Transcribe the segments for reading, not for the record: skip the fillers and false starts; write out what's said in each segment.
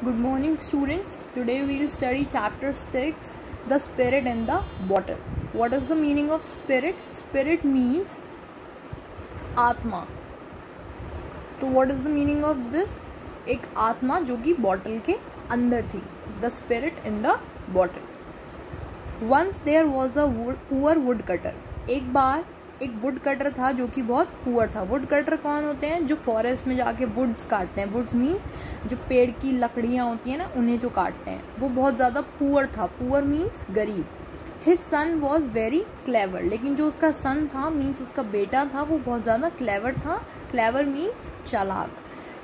Good morning, students. Today we will study chapter 6, the spirit in the bottle. What is the meaning of spirit? Spirit means आत्मा. तो what is the meaning of this? एक आत्मा जो कि bottle के अंदर थी. The spirit in the bottle. Once there was a poor woodcutter. एक बार एक वुड कटर था जो कि बहुत पुअर था. वुड कटर कौन होते हैं? जो फॉरेस्ट में जाके वुड्स काटते हैं. वुड्स मीन्स जो पेड़ की लकड़ियाँ होती हैं ना, उन्हें जो काटते हैं. वो बहुत ज़्यादा पुअर था. पुअर मीन्स गरीब. His son was very clever. लेकिन जो उसका सन था मीन्स उसका बेटा था, वो बहुत ज़्यादा क्लेवर था. क्लेवर मीन्स चालाक.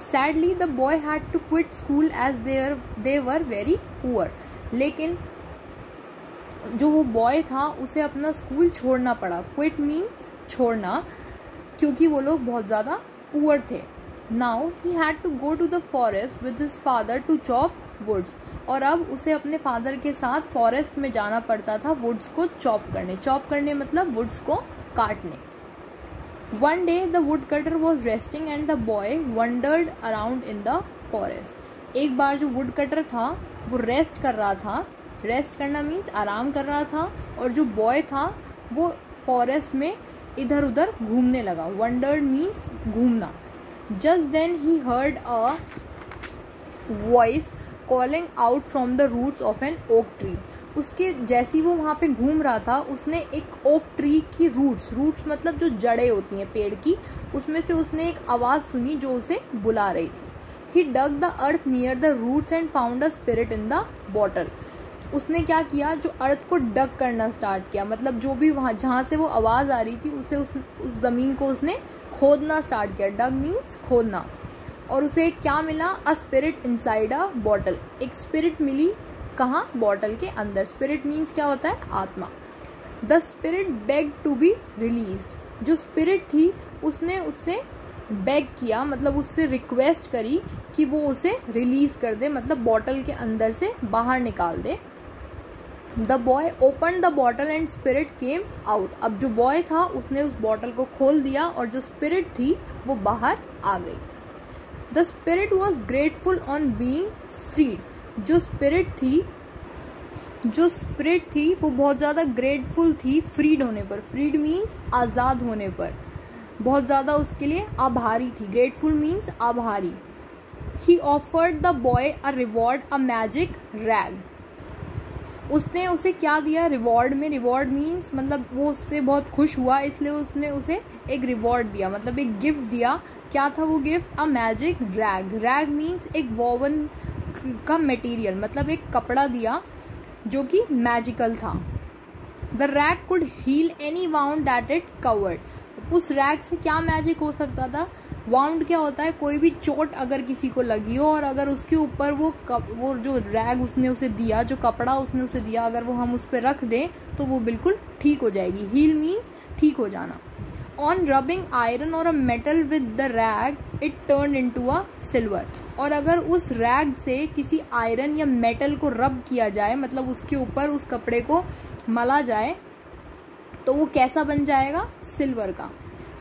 Sadly the boy had to quit school as they were very poor. लेकिन जो वो बॉय था उसे अपना स्कूल छोड़ना पड़ा. क्विट मीन्स छोड़ना, क्योंकि वो लोग बहुत ज़्यादा पुअर थे. Now he had to go to the forest with his father to chop woods. और अब उसे अपने फादर के साथ फॉरेस्ट में जाना पड़ता था वुड्स को चॉप करने. चॉप करने मतलब वुड्स को काटने. One day the wood cutter was resting and the boy wandered around in the forest. एक बार जो वुड कटर था वो रेस्ट कर रहा था. रेस्ट करना मीन्स आराम कर रहा था. और जो बॉय था वो फॉरेस्ट में इधर उधर घूमने लगा. वंडर्ड मीन्स घूमना. Just then he heard a voice calling out from the roots of an oak tree. उसके जैसी वो वहाँ पे घूम रहा था, उसने एक ओक ट्री की रूट्स मतलब जो जड़ें होती हैं पेड़ की, उसमें से उसने एक आवाज़ सुनी जो उसे बुला रही थी. He dug the earth near the roots and found a spirit in the bottle. उसने क्या किया, जो अर्थ को डग करना स्टार्ट किया. मतलब जो भी वहाँ जहाँ से वो आवाज़ आ रही थी उसे उस ज़मीन को उसने खोदना स्टार्ट किया. डग मीन्स खोदना. और उसे क्या मिला? A spirit inside a bottle. एक स्पिरिट मिली. कहाँ? बॉटल के अंदर. स्पिरिट मीन्स क्या होता है? आत्मा. The spirit beg to be released. जो स्पिरिट थी उसने उससे बेग किया, मतलब उससे रिक्वेस्ट करी कि वो उसे रिलीज़ कर दे, मतलब बॉटल के अंदर से बाहर निकाल दे. The boy open the bottle and spirit came out. अब जो बॉय था उसने उस बॉटल को खोल दिया और जो स्पिरिट थी वो बाहर आ गई. The spirit was grateful on being freed. जो स्पिरिट थी वो बहुत ज़्यादा ग्रेटफुल थी फ्रीड होने पर. फ्रीड मीन्स आज़ाद होने पर. बहुत ज़्यादा उसके लिए आभारी थी. ग्रेटफुल मीन्स आभारी. ही offered the boy a reward, a magic rag. उसने उसे क्या दिया रिवॉर्ड में? रिवॉर्ड मीन्स मतलब वो उससे बहुत खुश हुआ, इसलिए उसने उसे एक रिवॉर्ड दिया, मतलब एक गिफ्ट दिया. क्या था वो gift? A magic rag. Rag means एक वोवन का मटेरियल, मतलब एक कपड़ा दिया जो कि मैजिकल था. The rag could heal any wound that it covered. उस रैग से क्या मैजिक हो सकता था? वाउंड क्या होता है? कोई भी चोट अगर किसी को लगी हो और अगर उसके ऊपर वो जो रैग उसने उसे दिया, जो कपड़ा उसने उसे दिया, अगर वो हम उस पर रख दें तो वो बिल्कुल ठीक हो जाएगी. हील मीन्स ठीक हो जाना. ऑन रबिंग आयरन और a metal with the rag it turn into a silver. और अगर उस रैग से किसी आयरन या मेटल को रब किया जाए, मतलब उसके ऊपर उस कपड़े को मला जाए, तो वो कैसा बन जाएगा? सिल्वर का.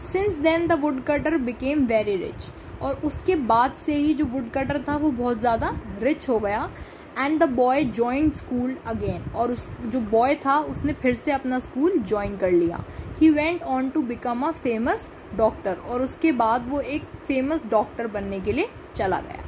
Since then the wood cutter became very rich. और उसके बाद से ही जो वुड कटर था वो बहुत ज़्यादा रिच हो गया. And the boy joined school again. और उस जो बॉय था उसने फिर से अपना स्कूल ज्वाइन कर लिया. He went on to become a famous doctor. और उसके बाद वो एक फेमस डॉक्टर बनने के लिए चला गया.